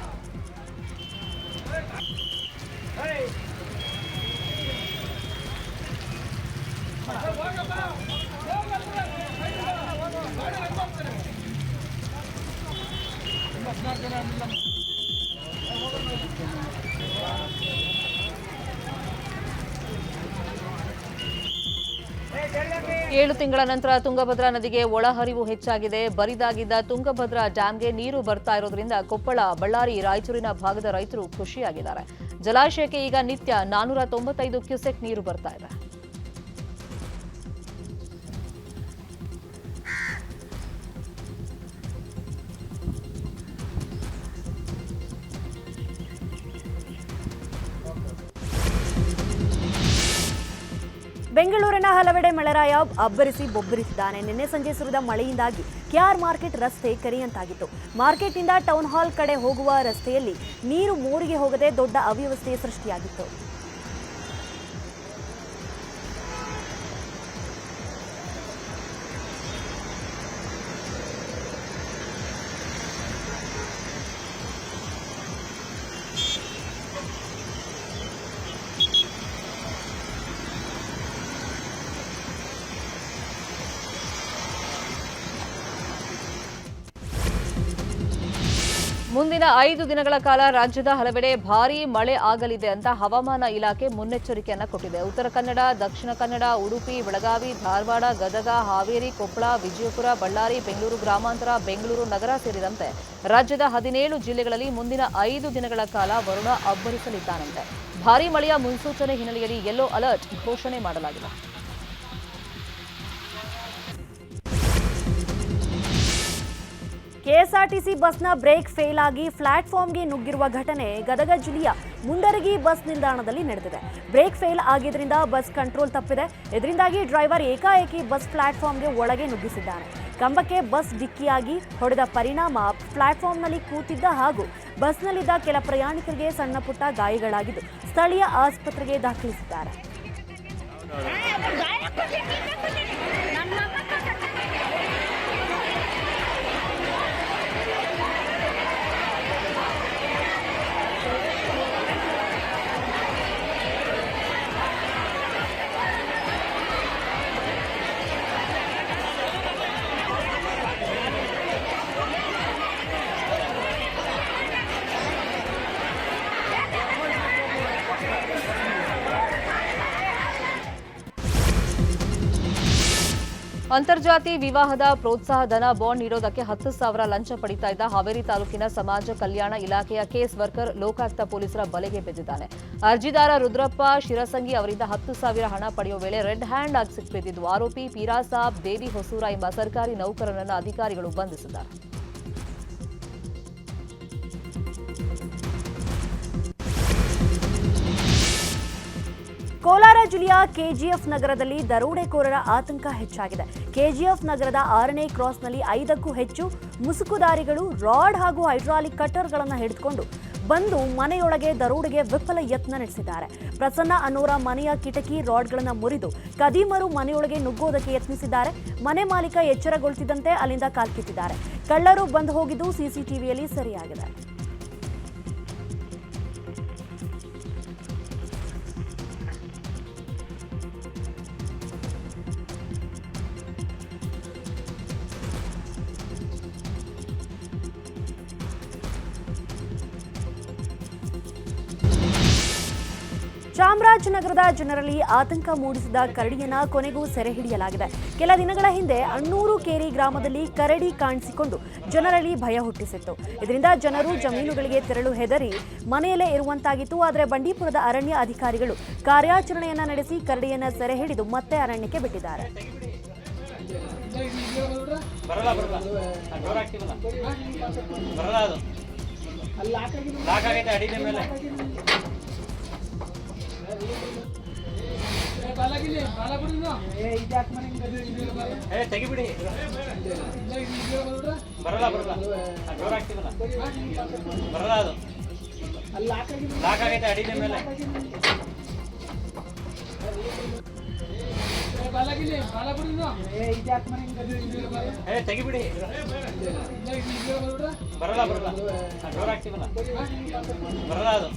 ಏಳು ತಿಂಗಳ ನಂತರ ತುಂಗಭದ್ರಾ ನದಿಗೆ ಒಳಹರಿವು ಹೆಚ್ಚಾಗಿದೆ. ಬರಿದಾಗಿದ್ದ ತುಂಗಭದ್ರಾ ಡ್ಯಾಂಗೆ ನೀರು ಬರ್ತಾ ಇರೋದ್ರಿಂದ ಕೊಪ್ಪಳ, ಬಳ್ಳಾರಿ, ರಾಯಚೂರಿನ ಭಾಗದ ರೈತರು ಖುಷಿಯಾಗಿದ್ದಾರೆ. ಜಲಾಶಯಕ್ಕೆ ಈಗ ನಿತ್ಯ 495 ಕ್ಯೂಸೆಕ್ ನೀರು ಬರ್ತಾ ಇದೆ. ಬೆಂಗಳೂರಿನ ಹಲವೆಡೆ ಮಳೆರಾಯ ಅಬ್ಬರಿಸಿ ಬೊಬ್ಬರಿಸಿದ್ದಾನೆ. ನಿನ್ನೆ ಸಂಜೆ ಸುರಿದ ಮಳೆಯಿಂದಾಗಿ ಕೆಆರ್ ಮಾರ್ಕೆಟ್ ರಸ್ತೆ ಕೆರೆಯಂತಾಗಿತ್ತು. ಮಾರ್ಕೆಟ್ನಿಂದ ಟೌನ್ ಹಾಲ್ ಕಡೆ ಹೋಗುವ ರಸ್ತೆಯಲ್ಲಿ ನೀರು ಮೋರಿಗೆ ಹೋಗದೆ ದೊಡ್ಡ ಅವ್ಯವಸ್ಥೆ ಸೃಷ್ಟಿಯಾಗಿತ್ತು. ಮುಂದಿನ 5 ದಿನಗಳ ಕಾಲ ರಾಜ್ಯದ ಹಲವೆಡೆ ಭಾರೀ ಮಳೆ ಆಗಲಿದೆ ಅಂತ ಹವಾಮಾನ ಇಲಾಖೆ ಮುನ್ನೆಚ್ಚರಿಕೆಯನ್ನು ಕೊಟ್ಟಿದೆ. ಉತ್ತರ ಕನ್ನಡ, ದಕ್ಷಿಣ ಕನ್ನಡ, ಉಡುಪಿ, ಬೆಳಗಾವಿ, ಧಾರವಾಡ, ಗದಗ, ಹಾವೇರಿ, ಕೊಪ್ಪಳ, ವಿಜಯಪುರ, ಬಳ್ಳಾರಿ, ಬೆಂಗಳೂರು ಗ್ರಾಮಾಂತರ, ಬೆಂಗಳೂರು ನಗರ ಸೇರಿದಂತೆ ರಾಜ್ಯದ 17 ಜಿಲ್ಲೆಗಳಲ್ಲಿ ಮುಂದಿನ 5 ದಿನಗಳ ಕಾಲ ವರುಣ ಅಬ್ಬರಿಸಲಿದ್ದಾನಂತೆ. ಭಾರೀ ಮಳೆಯ ಮುನ್ಸೂಚನೆ ಹಿನ್ನೆಲೆಯಲ್ಲಿ ಯೆಲ್ಲೋ ಅಲರ್ಟ್ ಘೋಷಣೆ ಮಾಡಲಾಗಿದೆ. ಕೆಎಸ್ಆರ್ಟಿಸಿ ಬಸ್ನ ಬ್ರೇಕ್ ಫೇಲ್ ಆಗಿ ಪ್ಲಾಟ್ಫಾರ್ಮ್ಗೆ ನುಗ್ಗಿರುವ ಘಟನೆ ಗದಗ ಜಿಲ್ಲೆಯ ಮುಂಡರಗಿ ಬಸ್ ನಿಲ್ದಾಣದಲ್ಲಿ ನಡೆದಿದೆ. ಬ್ರೇಕ್ ಫೇಲ್ ಆಗಿದ್ದರಿಂದ ಬಸ್ ಕಂಟ್ರೋಲ್ ತಪ್ಪಿದೆ. ಇದರಿಂದಾಗಿ ಡ್ರೈವರ್ ಏಕಾಏಕಿ ಬಸ್ ಪ್ಲಾಟ್ಫಾರ್ಮ್ಗೆ ಒಳಗೆ ನುಗ್ಗಿಸಿದ್ದಾನೆ. ಕಂಬಕ್ಕೆ ಬಸ್ ಡಿಕ್ಕಿಯಾಗಿ ಹೊಡೆದ ಪರಿಣಾಮ ಪ್ಲಾಟ್ಫಾರ್ಮ್ನಲ್ಲಿ ಕೂತಿದ್ದ ಹಾಗೂ ಬಸ್ನಲ್ಲಿದ್ದ ಕೆಲ ಪ್ರಯಾಣಿಕರಿಗೆ ಸಣ್ಣ ಪುಟ್ಟ ಗಾಯಗಳಾಗಿದ್ದು ಸ್ಥಳೀಯ ಆಸ್ಪತ್ರೆಗೆ ದಾಖಲಿಸಿದ್ದಾರೆ. ಅಂತರ್ಜಾತಿ ವಿವಾಹದ ಪ್ರೋತ್ಸಾಹ ಧನ ಬಾಂಡ್ ನೀಡೋದಕ್ಕೆ 10,000 ಲಂಚ ಪಡಿತಾ ಇದ್ದ ಹಾವೇರಿ ತಾಲೂಕಿನ ಸಮಾಜ ಕಲ್ಯಾಣ ಇಲಾಖೆಯ ಕೇಸ್ ವರ್ಕರ್ ಲೋಕಾಯುಕ್ತ ಪೊಲೀಸರ ಬಲೆಗೆ ಬಿದ್ದಿದ್ದಾನೆ. ಅರ್ಜಿದಾರ ರುದ್ರಪ್ಪ ಶಿರಸಂಗಿ ಅವರಿಂದ 10,000 ಹಣ ಪಡೆಯುವ ವೇಳೆ ರೆಡ್ ಹ್ಯಾಂಡ್ ಆಗಿ ಸಿಕ್ಕಿಬಿದ್ದಿದ್ದು ಆರೋಪಿ ಪೀರಾಸಾಬ್ ದೇವಿ ಹೊಸೂರ ಎಂಬ ಸರ್ಕಾರಿ ನೌಕರನನ್ನು ಅಧಿಕಾರಿಗಳು ಬಂಧಿಸಿದ್ದಾರೆ. ಕೋಲಾರ ಜಿಲ್ಲೆಯ ಕೆಜಿಎಫ್ ನಗರದಲ್ಲಿ ದರೋಡೆಕೋರರ ಆತಂಕ ಹೆಚ್ಚಾಗಿದೆ. ಕೆಜಿಎಫ್ ನಗರದ 6ನೇ ಕ್ರಾಸ್ನಲ್ಲಿ 5ಕ್ಕೂ ಹೆಚ್ಚು ಮುಸುಕುದಾರಿಗಳು ರಾಡ್ ಹಾಗೂ ಹೈಡ್ರಾಲಿಕ್ ಕಟ್ಟರ್ಗಳನ್ನು ಹಿಡಿದುಕೊಂಡು ಬಂದು ಮನೆಯೊಳಗೆ ದರೋಡೆಗೆ ವಿಫಲ ಯತ್ನ ನಡೆಸಿದ್ದಾರೆ. ಪ್ರಸನ್ನ ಅನ್ನೋರ ಮನೆಯ ಕಿಟಕಿ ರಾಡ್ಗಳನ್ನು ಮುರಿದು ಕದೀಮರು ಮನೆಯೊಳಗೆ ನುಗ್ಗೋದಕ್ಕೆ ಯತ್ನಿಸಿದ್ದಾರೆ. ಮನೆ ಮಾಲೀಕ ಎಚ್ಚರಗೊಳ್ತಿದ್ದಂತೆ ಅಲ್ಲಿಂದ ಕಾಲ್ಕಿತ್ತಿದ್ದಾರೆ. ಕಳ್ಳರು ಬಂದು ಹೋಗಿದ್ದು ಸಿಸಿಟಿವಿಯಲ್ಲಿ ಸೆರೆಯಾಗಿದೆ. ಚಾಮರಾಜನಗರದ ಜನರಲ್ಲಿ ಆತಂಕ ಮೂಡಿಸಿದ ಕರಡಿಯನ್ನ ಕೊನೆಗೂ ಸೆರೆ ಹಿಡಿಯಲಾಗಿದೆ. ಕೆಲ ದಿನಗಳ ಹಿಂದೆ ಅಣ್ಣೂರು ಕೇರಿ ಗ್ರಾಮದಲ್ಲಿ ಕರಡಿ ಕಾಣಿಸಿಕೊಂಡು ಜನರಲ್ಲಿ ಭಯ ಹುಟ್ಟಿಸಿತ್ತು. ಇದರಿಂದ ಜನರು ಜಮೀನುಗಳಿಗೆ ತೆರಳು ಹೆದರಿ ಮನೆಯಲ್ಲೇ ಇರುವಂತಾಗಿತ್ತು. ಆದರೆ ಬಂಡೀಪುರದ ಅರಣ್ಯ ಅಧಿಕಾರಿಗಳು ಕಾರ್ಯಾಚರಣೆಯನ್ನ ನಡೆಸಿ ಕರಡಿಯನ್ನ ಸೆರೆ ಹಿಡಿದು ಮತ್ತೆ ಅರಣ್ಯಕ್ಕೆ ಬಿಟ್ಟಿದ್ದಾರೆ. ತೆಗಿಬಿಡಿ ಬರಲ್ಲ ಅದು ಲಾಕ್ ಆಗೈತೆ ಅಡಿನ ಮೇಲೆ ತೆಗಿಬಿಡಿ ಬರಲ್ಲ ಜೋರ್ ಆಗ್ತೀವಲ್ಲ ಬರಲ್ಲ ಅದು.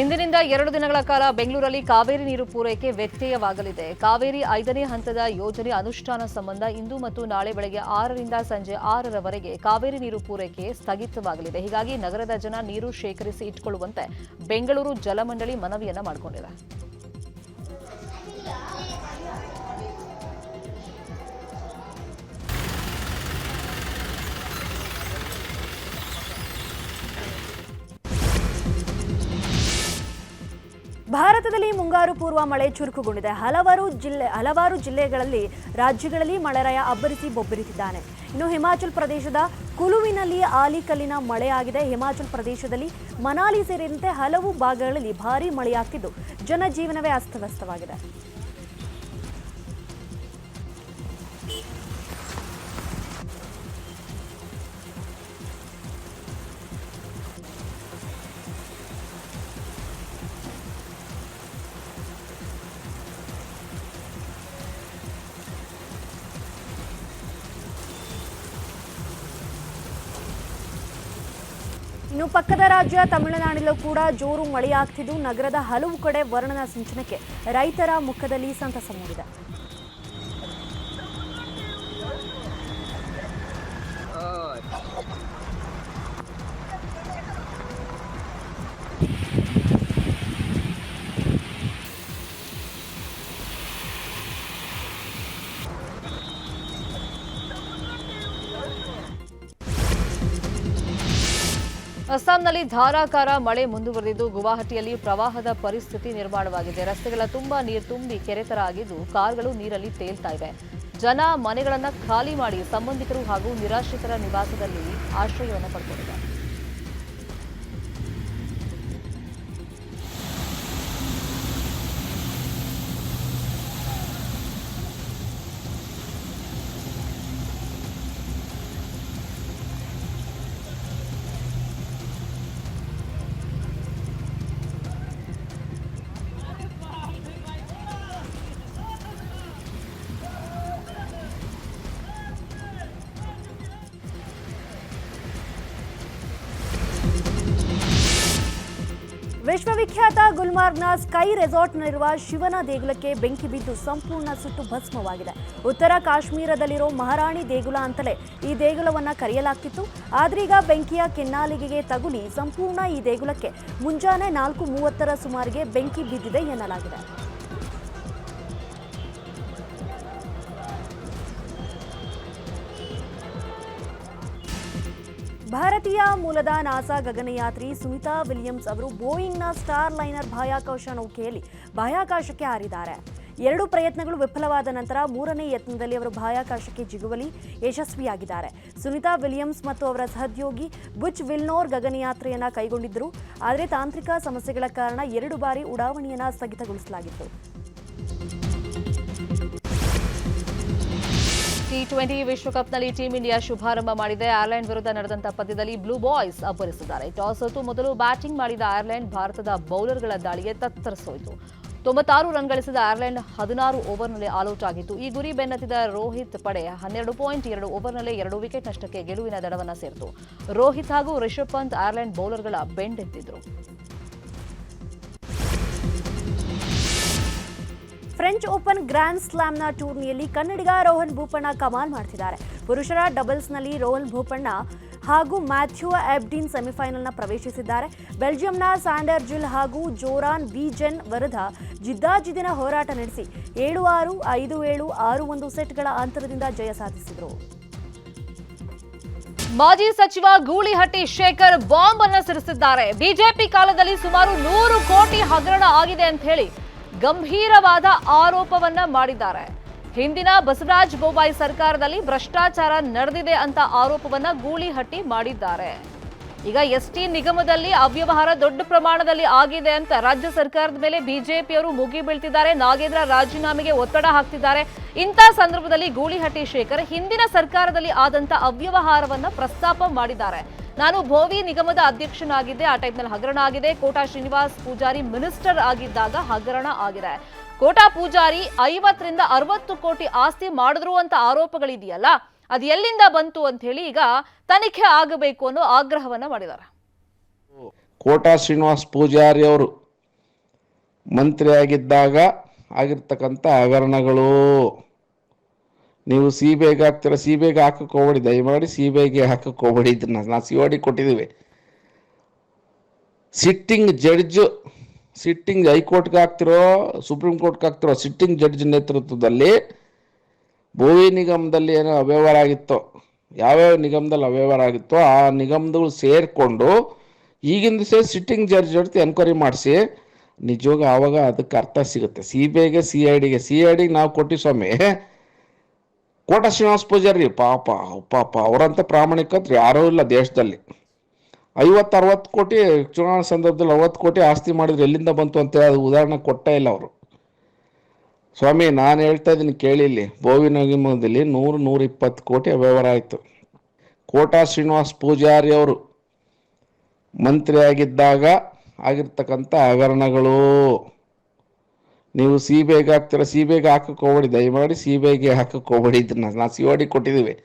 ಇಂದಿನಿಂದ 2 ದಿನಗಳ ಕಾಲ ಬೆಂಗಳೂರಲ್ಲಿ ಕಾವೇರಿ ನೀರು ಪೂರೈಕೆ ವ್ಯತ್ಯಯವಾಗಲಿದೆ. ಕಾವೇರಿ 5ನೇ ಹಂತದ ಯೋಜನೆ ಅನುಷ್ಠಾನ ಸಂಬಂಧ ಇಂದು ಮತ್ತು ನಾಳೆ ಬೆಳಗ್ಗೆ 6ರಿಂದ ಸಂಜೆ 6ರವರೆಗೆ ಕಾವೇರಿ ನೀರು ಪೂರೈಕೆ ಸ್ಥಗಿತವಾಗಲಿದೆ. ಹೀಗಾಗಿ ನಗರದ ಜನ ನೀರು ಶೇಖರಿಸಿ ಇಟ್ಟುಕೊಳ್ಳುವಂತೆ ಬೆಂಗಳೂರು ಜಲಮಂಡಳಿ ಮನವಿಯನ್ನ ಮಾಡಿಕೊಂಡಿದೆ. ಭಾರತದಲ್ಲಿ ಮುಂಗಾರು ಪೂರ್ವ ಮಳೆ ಚುರುಕುಗೊಂಡಿದೆ. ಹಲವಾರು ಜಿಲ್ಲೆಗಳಲ್ಲಿ ರಾಜ್ಯಗಳಲ್ಲಿ ಮಳೆರಾಯ ಅಬ್ಬರಿಸಿ ಬೊಬ್ಬರಿಸಿದ್ದಾನೆ. ಇನ್ನು ಹಿಮಾಚಲ ಪ್ರದೇಶದ ಕುಲುವಿನಲ್ಲಿ ಆಲಿಕಲ್ಲಿನ ಮಳೆಯಾಗಿದೆ. ಹಿಮಾಚಲ ಪ್ರದೇಶದಲ್ಲಿ ಮನಾಲಿ ಸೇರಿದಂತೆ ಹಲವು ಭಾಗಗಳಲ್ಲಿ ಭಾರೀ ಮಳೆಯಾಗ್ತಿದ್ದು ಜನಜೀವನವೇ ಅಸ್ತವ್ಯಸ್ತವಾಗಿದೆ. ಇನ್ನು ಪಕ್ಕದ ರಾಜ್ಯ ತಮಿಳುನಾಡಿನಲ್ಲೂ ಕೂಡ ಜೋರು ಮಳೆಯಾಗ್ತಿದ್ದು ನಗರದ ಹಲವು ಕಡೆ ವರ್ಣನ ಸಿಂಚನಕ್ಕೆ ರೈತರ ಮುಖದಲ್ಲಿ ಸಂತಸ ಮೂಡಿದೆ. ಅಸ್ಸಾಂನಲ್ಲಿ ಧಾರಾಕಾರ ಮಳೆ ಮುಂದುವರೆದಿದ್ದು ಗುವಾಹಟಿಯಲ್ಲಿ ಪ್ರವಾಹದ ಪರಿಸ್ಥಿತಿ ನಿರ್ಮಾಣವಾಗಿದೆ. ರಸ್ತೆಗಳ ತುಂಬಾ ನೀರು ತುಂಬಿ ಕೆರೆತರ ಆಗಿದ್ದು ಕಾರ್ಗಳು ನೀರಲ್ಲಿ ತೇಲ್ತಾ ಇವೆ. ಜನ ಮನೆಗಳನ್ನು ಖಾಲಿ ಮಾಡಿ ಸಂಬಂಧಿಕರು ಹಾಗೂ ನಿರಾಶ್ರಿತರ ನಿವಾಸದಲ್ಲಿ ಆಶ್ರಯವನ್ನು ಪಡ್ಕೊಂಡಿದ್ದಾರೆ. ವಿಶ್ವವಿಖ್ಯಾತ ಗುಲ್ಮಾರ್ಗ್ನ ಸ್ಕೈ ರೆಸಾರ್ಟ್ನಲ್ಲಿರುವ ಶಿವನ ದೇಗುಲಕ್ಕೆ ಬೆಂಕಿ ಬಿದ್ದು ಸಂಪೂರ್ಣ ಸುಟ್ಟು ಭಸ್ಮವಾಗಿದೆ. ಉತ್ತರ ಕಾಶ್ಮೀರದಲ್ಲಿರೋ ಮಹಾರಾಣಿ ದೇಗುಲ ಅಂತಲೇ ಈ ದೇಗುಲವನ್ನು ಕರೆಯಲಾಗ್ತಿತ್ತು. ಆದ್ರೀಗ ಬೆಂಕಿಯ ಕೆನ್ನಾಲಿಗೆಗೆ ತಗುಲಿ ಸಂಪೂರ್ಣ ಈ ದೇಗುಲಕ್ಕೆ ಮುಂಜಾನೆ 4:30 ಸುಮಾರಿಗೆ ಬೆಂಕಿ ಬಿದ್ದಿದೆ ಎನ್ನಲಾಗಿದೆ. ಭಾರತೀಯ ಮೂಲದ ನಾಸಾ ಗಗನಯಾತ್ರಿ ಸುನಿತಾ ವಿಲಿಯಮ್ಸ್ ಅವರು ಬೋಯಿಂಗ್ನ ಸ್ಟಾರ್ ಲೈನರ್ ಬಾಹ್ಯಾಕಾಶ ನೌಕೆಯಲ್ಲಿ ಬಾಹ್ಯಾಕಾಶಕ್ಕೆ ಹಾರಿದ್ದಾರೆ. 2 ಪ್ರಯತ್ನಗಳು ವಿಫಲವಾದ ನಂತರ 3ನೇ ಯತ್ನದಲ್ಲಿ ಅವರು ಬಾಹ್ಯಾಕಾಶಕ್ಕೆ ಜಿಗುವಲಿ ಯಶಸ್ವಿಯಾಗಿದ್ದಾರೆ. ಸುನಿತಾ ವಿಲಿಯಮ್ಸ್ ಮತ್ತು ಅವರ ಸಹೋದ್ಯೋಗಿ ಬುಚ್ ವಿಲ್ನೋರ್ ಗಗನಯಾತ್ರೆಯನ್ನು ಕೈಗೊಂಡಿದ್ದರು. ಆದರೆ ತಾಂತ್ರಿಕ ಸಮಸ್ಯೆಗಳ ಕಾರಣ 2 ಬಾರಿ ಉಡಾವಣೆಯನ್ನು ಸ್ಥಗಿತಗೊಳಿಸಲಾಗಿತ್ತು. T20 ವಿಶ್ವಕಪ್ನಲ್ಲಿ ಟೀಂ ಇಂಡಿಯಾ ಶುಭಾರಂಭ ಮಾಡಿದೆ. ಐರ್ಲೆಂಡ್ ವಿರುದ್ಧ ನಡೆದಂತ ಪಂದ್ಯದಲ್ಲಿ ಬ್ಲೂ ಬಾಯ್ಸ್ ಅಬ್ಬರಿಸಿದ್ದಾರೆ. ಟಾಸ್ ಸೋತು ಮೊದಲು ಬ್ಯಾಟಿಂಗ್ ಮಾಡಿದ ಐರ್ಲೆಂಡ್ ಭಾರತದ ಬೌಲರ್ಗಳ ದಾಳಿಗೆ ತತ್ತರಿಸೋಯಿತು. 96 ರನ್ ಗಳಿಸಿದ ಐರ್ಲೆಂಡ್ 16 ಓವರ್ನಲ್ಲಿ ಆಲ್ಔಟ್ ಆಗಿತ್ತು. ಈ ಗುರಿ ಬೆನ್ನತ್ತಿದ ರೋಹಿತ್ ಪಡೆ 12.2 ಓವರ್ನಲ್ಲೇ 2 ವಿಕೆಟ್ ನಷ್ಟಕ್ಕೆ ಗೆಲುವಿನ ದಡವನ್ನು ಸೇರಿತು. ರೋಹಿತ್ ಹಾಗೂ ರಿಷಬ್ ಪಂತ್ ಐರ್ಲೆಂಡ್ ಬೌಲರ್ಗಳ ಬೆಂಡೆತ್ತಿದ್ರು. ಫ್ರೆಂಚ್ ಓಪನ್ ಗ್ರ್ಯಾಂಡ್ ಸ್ಲಾಮ್ನ ಟೂರ್ನಿಯಲ್ಲಿ ಕನ್ನಡಿಗ ರೋಹನ್ ಬೋಪಣ್ಣ ಕಮಾಲ್ ಮಾಡ್ತಿದ್ದಾರೆ. ಪುರುಷರ ಡಬಲ್ಸ್ನಲ್ಲಿ ರೋಹನ್ ಬೋಪಣ್ಣ ಹಾಗೂ ಮ್ಯಾಥ್ಯೂ ಎಬ್ಡಿನ್ ಸೆಮಿಫೈನಲ್ನ ಪ್ರವೇಶಿಸಿದ್ದಾರೆ. ಬೆಲ್ಜಿಯಂನ ಸ್ಯಾಂಡರ್ ಜಿಲ್ ಹಾಗೂ ಜೋರಾನ್ ವಿಜೆನ್ ವಿರುದ್ಧ ಜಿದ್ದಾಜಿದ್ದಿನ ಹೋರಾಟ ನಡೆಸಿ 7-6, 5-7, 6-1 ಸೆಟ್ಗಳ ಅಂತರದಿಂದ ಜಯ ಸಾಧಿಸಿದರು. ಮಾಜಿ ಸಚಿವ ಗೂಳಿಹಟ್ಟಿ ಶೇಖರ್ ಬಾಂಬ್ ಅನ್ನು ಸಿಡಿಸಿದ್ದಾರೆ. ಬಿಜೆಪಿ ಕಾಲದಲ್ಲಿ ಸುಮಾರು 100 ಕೋಟಿ ಹಗರಣ ಆಗಿದೆ ಅಂತ ಹೇಳಿ ಗಂಭೀರವಾದ ಆರೋಪವನ್ನ ಮಾಡಿದ್ದಾರೆ. ಹಿಂದಿನ ಬಸವರಾಜ ಬೊಮ್ಮಾಯಿ ಸರ್ಕಾರದಲ್ಲಿ ಭ್ರಷ್ಟಾಚಾರ ನಡೆದಿದೆ ಅಂತ ಆರೋಪವನ್ನ ಗೂಳಿಹಟ್ಟಿ ಮಾಡಿದ್ದಾರೆ. ಈಗ ಎಸ್ಟಿ ನಿಗಮದಲ್ಲಿ ಅವ್ಯವಹಾರ ದೊಡ್ಡ ಪ್ರಮಾಣದಲ್ಲಿ ಆಗಿದೆ ಅಂತ ರಾಜ್ಯ ಸರ್ಕಾರದ ಮೇಲೆ ಬಿಜೆಪಿಯವರು ಮುಗಿ ಬೀಳ್ತಿದ್ದಾರೆ. ನಾಗೇಂದ್ರ ರಾಜೀನಾಮೆಗೆ ಒತ್ತಡ ಹಾಕ್ತಿದ್ದಾರೆ. ಇಂಥ ಸಂದರ್ಭದಲ್ಲಿ ಗೂಳಿಹಟ್ಟಿ ಶೇಖರ್ ಹಿಂದಿನ ಸರ್ಕಾರದಲ್ಲಿ ಆದಂತ ಅವ್ಯವಹಾರವನ್ನ ಪ್ರಸ್ತಾಪ ಮಾಡಿದ್ದಾರೆ. ನಾನು ಭೋವಿ ನಿಗಮದ ಅಧ್ಯಕ್ಷನಾಗಿದ್ದೆ, ಆ ಟೈಮ್ನಲ್ಲಿ ಹಗರಣ ಆಗಿದೆ. ಕೋಟಾ ಶ್ರೀನಿವಾಸ್ ಪೂಜಾರಿ ಮಿನಿಸ್ಟರ್ ಆಗಿದ್ದಾಗ ಹಗರಣ ಆಗಿದೆ. ಕೋಟಾ ಪೂಜಾರಿ 50ರಿಂದ 60 ಕೋಟಿ ಆಸ್ತಿ ಮಾಡಿದ್ರು ಅಂತ ಆರೋಪಗಳಿದೆಯಲ್ಲ, ಅದು ಎಲ್ಲಿಂದ ಬಂತು ಅಂತ ಹೇಳಿ ಈಗ ತನಿಖೆ ಆಗಬೇಕು ಅನ್ನೋ ಆಗ್ರಹವನ್ನ ಮಾಡಿದ್ದಾರೆ. ಕೋಟಾ ಶ್ರೀನಿವಾಸ್ ಪೂಜಾರಿ ಅವರು ಮಂತ್ರಿಯಾಗಿದ್ದಾಗ ಆಗಿರ್ತಕ್ಕಂಥ ಹಗರಣಗಳು, ನೀವು ಸಿಬಿಐಗೆ ಹಾಕ್ತೀರ, ಸಿಬಿಐಗೆ ಹಾಕಕ್ಕೆ ಹೋಗ್ಬೇಡಿ, ದಯಮಾಡಿ ಸಿಬಿಐಗೆ ಹಾಕಕ್ಕೆ ಹೋಗ್ಬೇಡಿ. ಇದನ್ನ ನಾವು ಸಿಒಡಿ ಕೊಟ್ಟಿದ್ದೀವಿ. ಸಿಟ್ಟಿಂಗ್ ಹೈಕೋರ್ಟ್ಗೆ ಹಾಕ್ತಿರೋ ಸುಪ್ರೀಂ ಕೋರ್ಟ್ಗೆ ಹಾಕ್ತಿರೋ ಸಿಟ್ಟಿಂಗ್ ಜಡ್ಜ್ ನೇತೃತ್ವದಲ್ಲಿ ಭೋವಿ ನಿಗಮದಲ್ಲಿ ಏನೋ ಅವ್ಯವಹಾರ ಆಗಿತ್ತೋ, ಯಾವ್ಯಾವ ನಿಗಮದಲ್ಲಿ ಅವ್ಯವಹಾರ ಆಗಿತ್ತೋ ಆ ನಿಗಮಗಳು ಸೇರಿಕೊಂಡು ಈಗಿನ ದಿವಸ ಸಿಟ್ಟಿಂಗ್ ಜಡ್ಜ್ ಜೊತೆ ಎನ್ಕ್ವೈರಿ ಮಾಡಿಸಿ ನಿಜವಾಗ ಆವಾಗ ಅದಕ್ಕೆ ಅರ್ಥ ಸಿಗುತ್ತೆ. ಸಿಬಿಐಗೆ ಸಿ ಐ ಡಿಗೆ ನಾವು ಕೊಟ್ಟು ಸ್ವಾಮಿ. ಕೋಟಾ ಶ್ರೀನಿವಾಸ ಪೂಜಾರಿ ಪಾಪ ಅವರಂತ ಪ್ರಾಮಾಣಿಕರು ಯಾರೂ ಇಲ್ಲ ದೇಶದಲ್ಲಿ. 50-60 ಕೋಟಿ ಚುನಾವಣಾ ಸಂದರ್ಭದಲ್ಲಿ 60 ಕೋಟಿ ಆಸ್ತಿ ಮಾಡಿದ್ರೆ ಎಲ್ಲಿಂದ ಬಂತು ಅಂತೇಳಿ ಅದು ಉದಾಹರಣೆ ಕೊಟ್ಟೇ ಇಲ್ಲ ಅವರು. ಸ್ವಾಮಿ ನಾನು ಹೇಳ್ತಾ ಇದ್ದೀನಿ ಕೇಳಿ, ಇಲ್ಲಿ ಭೋವಿ ನಿಗಮದಲ್ಲಿ 100-120 ಕೋಟಿ ವ್ಯವಹಾರ ಆಯಿತು. ಕೋಟಾ ಶ್ರೀನಿವಾಸ್ ಪೂಜಾರಿ ಅವರು ಮಂತ್ರಿಯಾಗಿದ್ದಾಗ ಆಗಿರ್ತಕ್ಕಂಥ ಹಗರಣಗಳು, ನೀವು ಸಿಬಿಐಗೆ ಹಾಕ್ತೀರ, ಸಿಬಿಐಗೆ ಹಾಕಕ್ಕೆ ಹೋಗ್ಬೇಡಿ, ದಯಮಾಡಿ ಸಿಬಿಐಗೆ ಹಾಕಕ್ಕೆ ಹೋಗ್ಬೇಡಿ. ಇದನ್ನ ನಾವು ಸಿಒಡಿ ಕೊಟ್ಟಿದ್ದೀವಿ.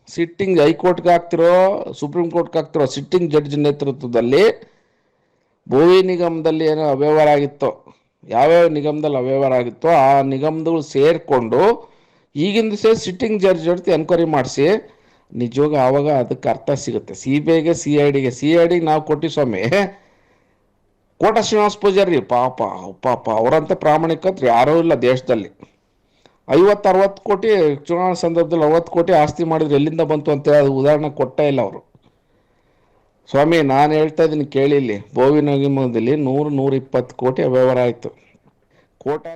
ಸಿಟ್ಟಿಂಗ್ ಹೈಕೋರ್ಟ್ಗೆ ಹಾಕ್ತಿರೋ ಸುಪ್ರೀಂ ಕೋರ್ಟ್ಗೆ ಹಾಕ್ತಿರೋ ಸಿಟ್ಟಿಂಗ್ ಜಡ್ಜ್ ನೇತೃತ್ವದಲ್ಲಿ ಭೋವಿ ನಿಗಮದಲ್ಲಿ ಏನೋ ಅವ್ಯವಹಾರ ಆಗಿತ್ತೋ, ಯಾವ್ಯಾವ ನಿಗಮದಲ್ಲಿ ಅವ್ಯವಹಾರ ಆಗಿತ್ತೋ ಆ ನಿಗಮಗಳು ಸೇರಿಕೊಂಡು ಈಗಿನ ದಿವಸ ಸಿಟ್ಟಿಂಗ್ ಜಡ್ಜ್ ಜೊತೆ ಎನ್ಕ್ವೈರಿ ಮಾಡಿಸಿ ನಿಜವಾಗ ಆವಾಗ ಅದಕ್ಕೆ ಅರ್ಥ ಸಿಗುತ್ತೆ. ಸಿಬಿಐಗೆ ಸಿ ಐ ಡಿಗೆ ನಾವು ಕೊಟ್ಟು ಸ್ವಾಮಿ. ಕೋಟಾ ಶ್ರೀನಿವಾಸ ಪೂಜಾರಿ ಪಾಪ ಅವರಂತ ಪ್ರಾಮಾಣಿಕರು ಯಾರೂ ಇಲ್ಲ ದೇಶದಲ್ಲಿ. 50-60 ಕೋಟಿ ಚುನಾವಣಾ ಸಂದರ್ಭದಲ್ಲಿ 60 ಕೋಟಿ ಆಸ್ತಿ ಮಾಡಿದ್ರೆ ಎಲ್ಲಿಂದ ಬಂತು ಅಂತೇಳಿ ಅದು ಉದಾಹರಣೆ ಕೊಟ್ಟೇ ಇಲ್ಲ ಅವರು. ಸ್ವಾಮಿ ನಾನು ಹೇಳ್ತಾ ಇದ್ದೀನಿ ಕೇಳಿ, ಇಲ್ಲಿ ಭೋವಿ ನಿಗಮದಲ್ಲಿ 100-120 ಕೋಟಿ ವ್ಯವಹಾರ ಆಯಿತು. ಕೋಟಾ